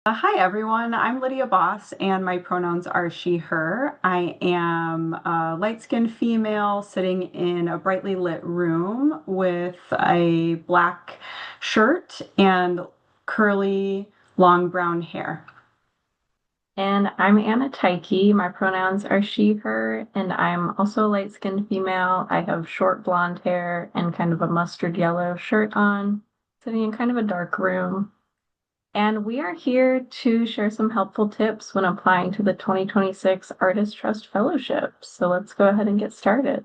Hi everyone, I'm Lydia Boss and my pronouns are she, her. I am a light-skinned female sitting in a brightly lit room with a black shirt and curly long brown hair. And I'm Anna Teiche. My pronouns are she, her, and I'm also a light-skinned female. I have short blonde hair and kind of a mustard yellow shirt on, sitting in kind of a dark room. And we are here to share some helpful tips when applying to the 2026 Artist Trust Fellowship. So let's go ahead and get started.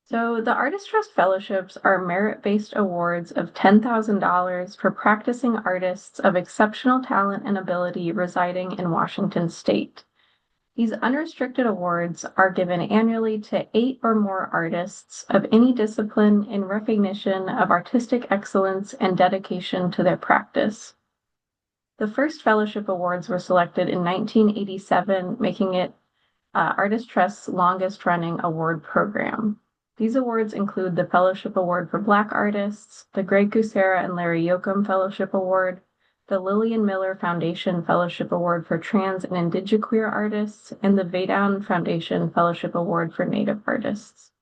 So the Artist Trust Fellowships are merit-based awards of $10,000 for practicing artists of exceptional talent and ability residing in Washington state. These unrestricted awards are given annually to 8 or more artists of any discipline in recognition of artistic excellence and dedication to their practice. The first fellowship awards were selected in 1987, making it Artist Trust's longest running award program. These awards include the Fellowship Award for Black Artists, the Kucera and Larry Yocom Fellowship Award, the Lillian Miller Foundation Fellowship Award for Trans and Indigiqueer Artists, and the Vedan Foundation Fellowship Award for Native Artists.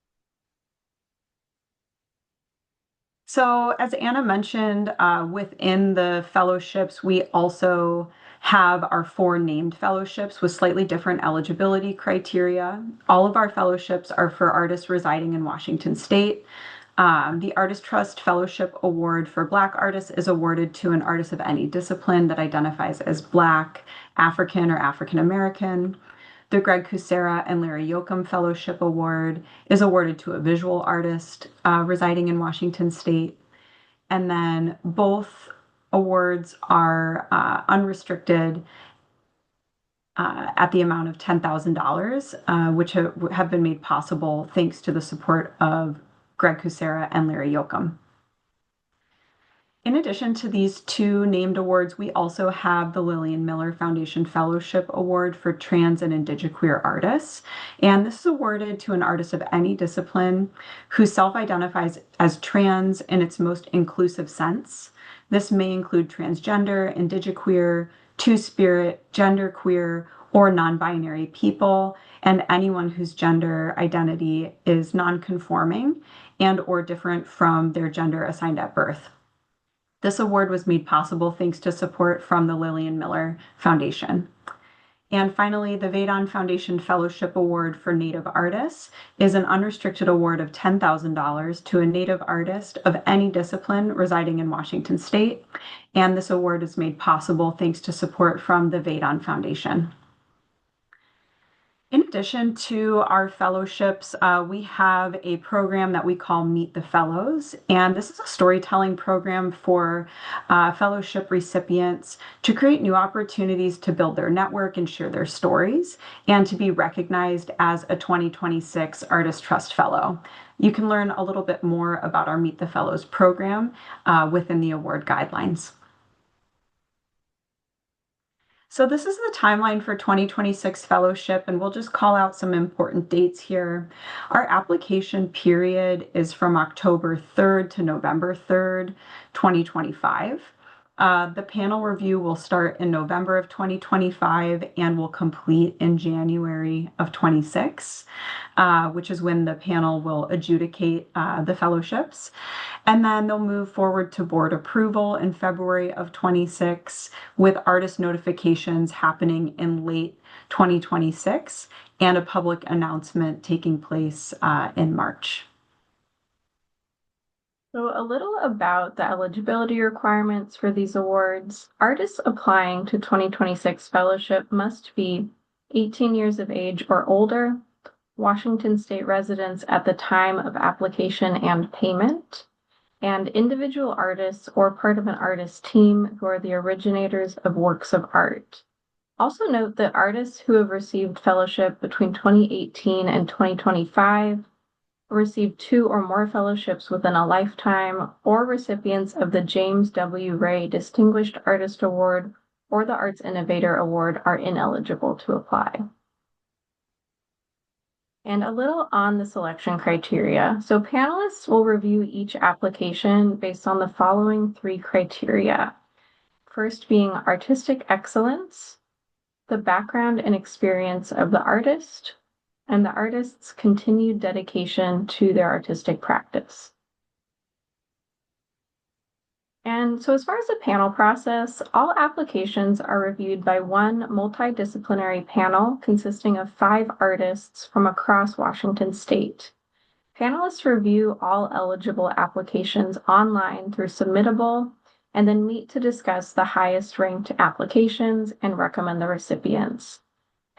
So, as Anna mentioned, within the fellowships, we also have our 4 named fellowships with slightly different eligibility criteria. All of our fellowships are for artists residing in Washington state. The Artist Trust Fellowship Award for Black artists is awarded to an artist of any discipline that identifies as Black, African, or African American. The Kucera and Larry Yocom Fellowship Award is awarded to a visual artist residing in Washington state. And then both awards are unrestricted at the amount of $10,000, which have been made possible thanks to the support of Kucera and Larry Yocom. In addition to these 2 named awards, we also have the Lillian Miller Foundation Fellowship Award for Trans and Indigiqueer Artists. And this is awarded to an artist of any discipline who self-identifies as trans in its most inclusive sense. This may include transgender, indigiqueer, two-spirit, genderqueer, or non-binary people, and anyone whose gender identity is non-conforming and or different from their gender assigned at birth. This award was made possible thanks to support from the Lillian Miller Foundation. And finally, the Vedan Foundation Fellowship Award for Native Artists is an unrestricted award of $10,000 to a Native artist of any discipline residing in Washington state. And this award is made possible thanks to support from the Vedan Foundation. In addition to our fellowships, we have a program that we call Meet the Fellows, and this is a storytelling program for fellowship recipients to create new opportunities to build their network and share their stories, and to be recognized as a 2026 Artist Trust Fellow. You can learn a little bit more about our Meet the Fellows program within the award guidelines. So this is the timeline for 2026 fellowship, and we'll just call out some important dates here. Our application period is from October 3rd to November 3rd, 2025. The panel review will start in November of 2025 and will complete in January of 26, which is when the panel will adjudicate the fellowships. And then they'll move forward to board approval in February of 26, with artist notifications happening in late 2026 and a public announcement taking place in March. So a little about the eligibility requirements for these awards. Artists applying to 2026 fellowship must be 18 years of age or older, Washington state residents at the time of application and payment, and individual artists or part of an artist team who are the originators of works of art. Also note that artists who have received fellowship between 2018 and 2025, received 2 or more fellowships within a lifetime, or recipients of the James W. Ray Distinguished Artist Award or the Arts Innovator Award are ineligible to apply. And a little on the selection criteria. So panelists will review each application based on the following 3 criteria. first being artistic excellence, the background and experience of the artist, and the artist's continued dedication to their artistic practice. And so as far as the panel process, all applications are reviewed by one multidisciplinary panel consisting of 5 artists from across Washington state. Panelists review all eligible applications online through Submittable and then meet to discuss the highest ranked applications and recommend the recipients.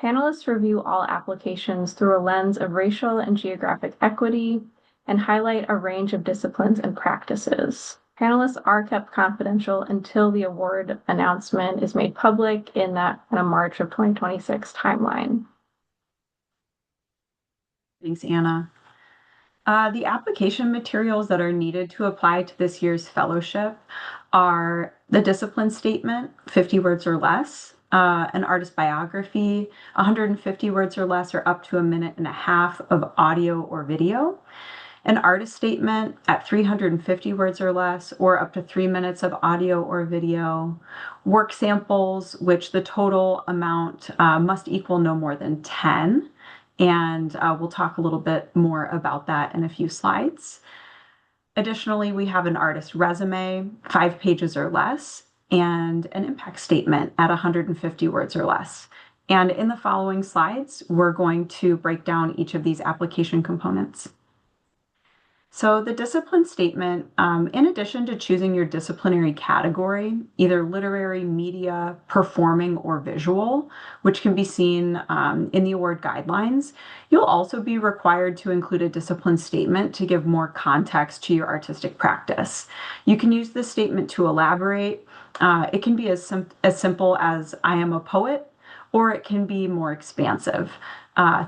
Panelists review all applications through a lens of racial and geographic equity and highlight a range of disciplines and practices. Panelists are kept confidential until the award announcement is made public in that March of 2026 timeline. Thanks, Anna. The application materials that are needed to apply to this year's fellowship are the discipline statement, 50 words or less, an artist biography, 150 words or less, or up to 1.5 minutes of audio or video, an artist statement at 350 words or less, or up to 3 minutes of audio or video, work samples, which the total amount must equal no more than 10. And we'll talk a little bit more about that in a few slides. Additionally, we have an artist resume, 5 pages or less, and an impact statement at 150 words or less. And in the following slides, we're going to break down each of these application components. So the discipline statement, in addition to choosing your disciplinary category, either literary, media, performing, or visual, which can be seen in the award guidelines, you'll also be required to include a discipline statement to give more context to your artistic practice. You can use this statement to elaborate. It can be as simple as "I am a poet," or it can be more expansive.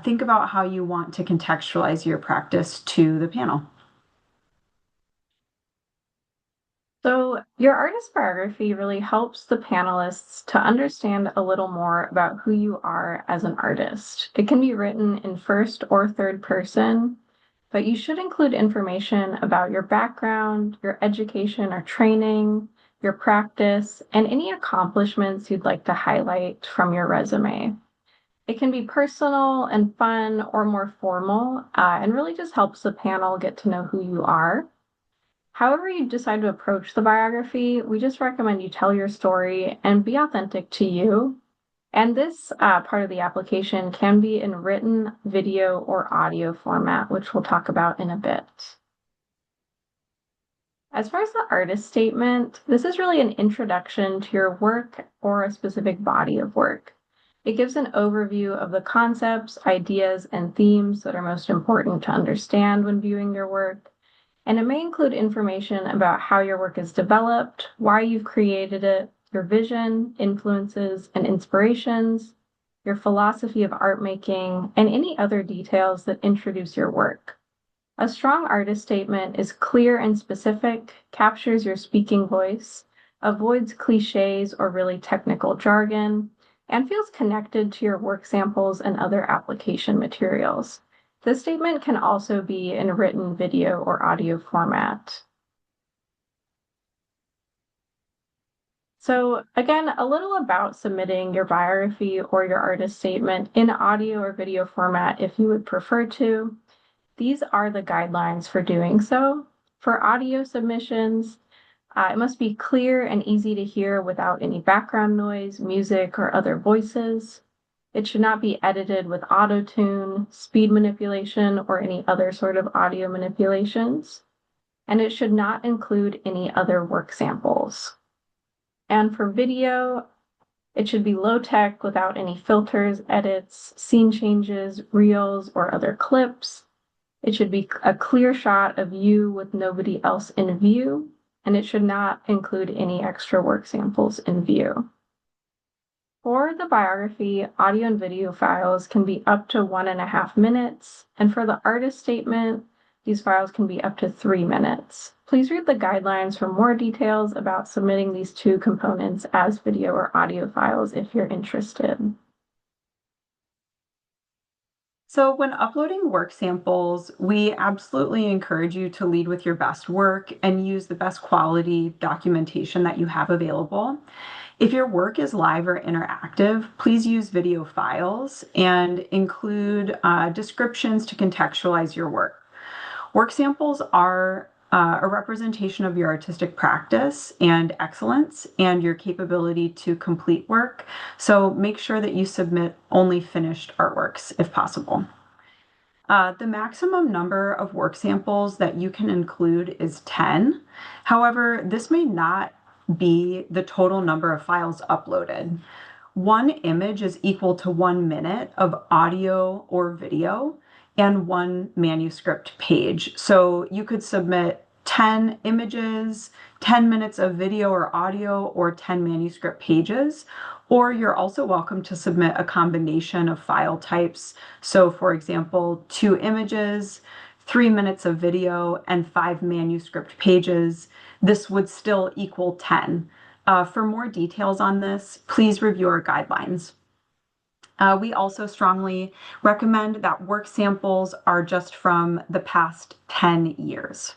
Think about how you want to contextualize your practice to the panel. So your artist biography really helps the panelists to understand a little more about who you are as an artist. It can be written in first or third person, but you should include information about your background, your education or training, your practice, and any accomplishments you'd like to highlight from your resume. It can be personal and fun or more formal, and really just helps the panel get to know who you are. However you decide to approach the biography, we just recommend you tell your story and be authentic to you. And this part of the application can be in written, video, or audio format, which we'll talk about in a bit. As far as the artist statement, this is really an introduction to your work or a specific body of work. It gives an overview of the concepts, ideas, and themes that are most important to understand when viewing your work. And it may include information about how your work is developed, why you've created it, your vision, influences, and inspirations, your philosophy of art making, and any other details that introduce your work. A strong artist statement is clear and specific, captures your speaking voice, avoids cliches or really technical jargon, and feels connected to your work samples and other application materials. This statement can also be in written, video, or audio format. So again, a little about submitting your biography or your artist statement in audio or video format if you would prefer to. These are the guidelines for doing so. For audio submissions, it must be clear and easy to hear without any background noise, music, or other voices. It should not be edited with auto-tune, speed manipulation, or any other sort of audio manipulations. And it should not include any other work samples. And for video, it should be low-tech without any filters, edits, scene changes, reels, or other clips. It should be a clear shot of you with nobody else in view, and it should not include any extra work samples in view. For the biography, audio and video files can be up to 1.5 minutes, and for the artist statement, these files can be up to 3 minutes. Please read the guidelines for more details about submitting these 2 components as video or audio files if you're interested. So when uploading work samples, we absolutely encourage you to lead with your best work and use the best quality documentation that you have available. If your work is live or interactive, please use video files and include descriptions to contextualize your work. Work samples are a representation of your artistic practice and excellence and your capability to complete work. So make sure that you submit only finished artworks if possible. The maximum number of work samples that you can include is 10. However, this may not be the total number of files uploaded. One image is equal to 1 minute of audio or video and one manuscript page. So you could submit 10 images, 10 minutes of video or audio, or 10 manuscript pages. Or you're also welcome to submit a combination of file types. So, for example, 2 images, 3 minutes of video, and 5 manuscript pages. This would still equal 10. For more details on this, please review our guidelines. We also strongly recommend that work samples are just from the past 10 years.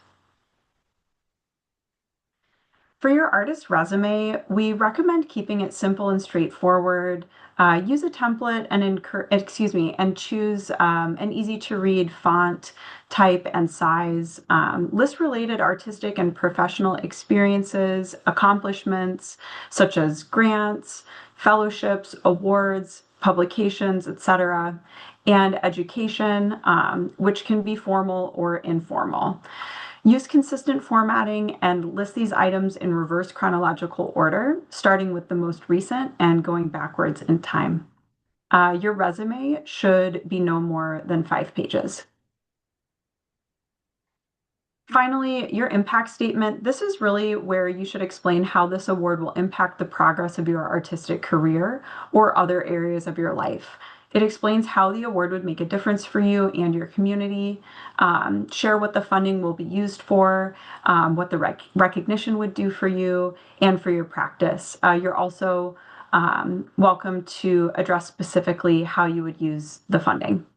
For your artist resume, we recommend keeping it simple and straightforward. Use a template and choose an easy to read font, type, and size. List related artistic and professional experiences, accomplishments such as grants, fellowships, awards, publications, etc., and education, which can be formal or informal. Use consistent formatting and list these items in reverse chronological order, starting with the most recent and going backwards in time. Your resume should be no more than 5 pages. Finally, your impact statement. This is really where you should explain how this award will impact the progress of your artistic career or other areas of your life. It explains how the award would make a difference for you and your community, share what the funding will be used for, what the recognition would do for you and for your practice. You're also welcome to address specifically how you would use the funding.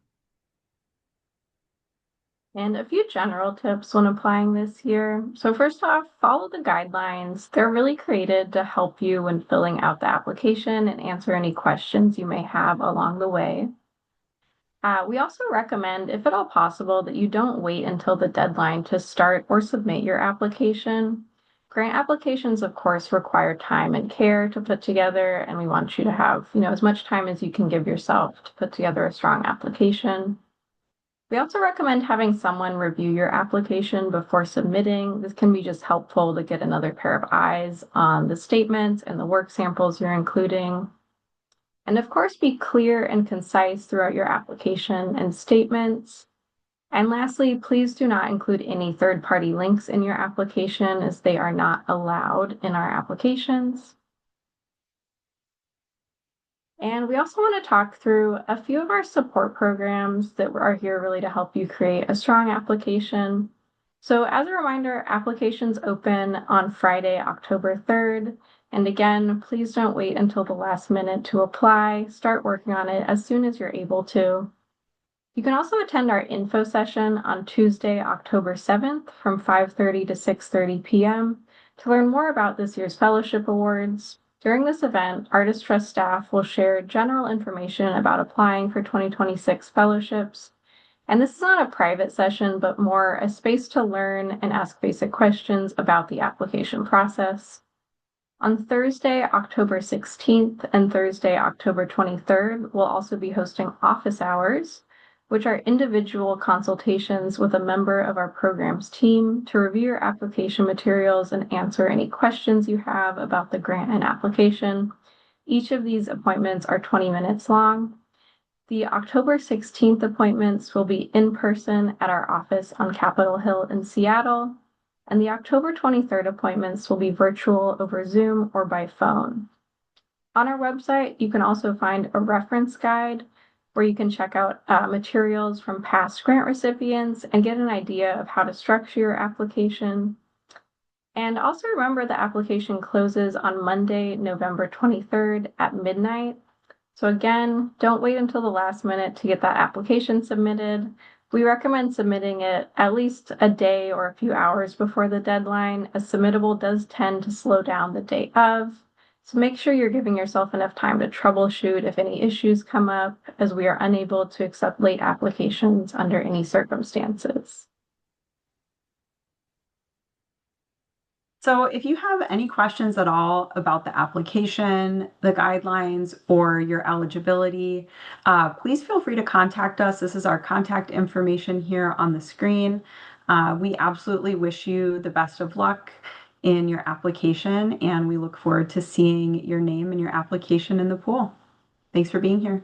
And a few general tips when applying this here. So first off, follow the guidelines. They're really created to help you when filling out the application and answer any questions you may have along the way. We also recommend, if at all possible, that you don't wait until the deadline to start or submit your application. Grant applications, of course, require time and care to put together, and we want you to have, as much time as you can give yourself to put together a strong application. We also recommend having someone review your application before submitting. This can be just helpful to get another pair of eyes on the statements and the work samples you're including. And of course, be clear and concise throughout your application and statements. And lastly, please do not include any third-party links in your application as they are not allowed in our applications. And we also want to talk through a few of our support programs that are here really to help you create a strong application. So as a reminder, applications open on Friday, October 3rd. And again, please don't wait until the last minute to apply. Start working on it as soon as you're able to. You can also attend our info session on Tuesday, October 7th from 5:30 to 6:30 p.m. to learn more about this year's fellowship awards. During this event, Artist Trust staff will share general information about applying for 2026 fellowships. And this is not a private session, but more a space to learn and ask basic questions about the application process. On Thursday, October 16th and Thursday, October 23rd, we'll also be hosting office hours, which are individual consultations with a member of our program's team to review your application materials and answer any questions you have about the grant and application. Each of these appointments are 20 minutes long. The October 16th appointments will be in person at our office on Capitol Hill in Seattle, and the October 23rd appointments will be virtual over Zoom or by phone. On our website, you can also find a reference guide where you can check out materials from past grant recipients and get an idea of how to structure your application. And also remember the application closes on Monday, November 23rd at midnight. So again, don't wait until the last minute to get that application submitted. We recommend submitting it at least a day or a few hours before the deadline, as submittable does tend to slow down the day of. So make sure you're giving yourself enough time to troubleshoot if any issues come up, as we are unable to accept late applications under any circumstances. So if you have any questions at all about the application, the guidelines, or your eligibility, please feel free to contact us. This is our contact information here on the screen. We absolutely wish you the best of luck in your application, and we look forward to seeing your name and your application in the pool. Thanks for being here.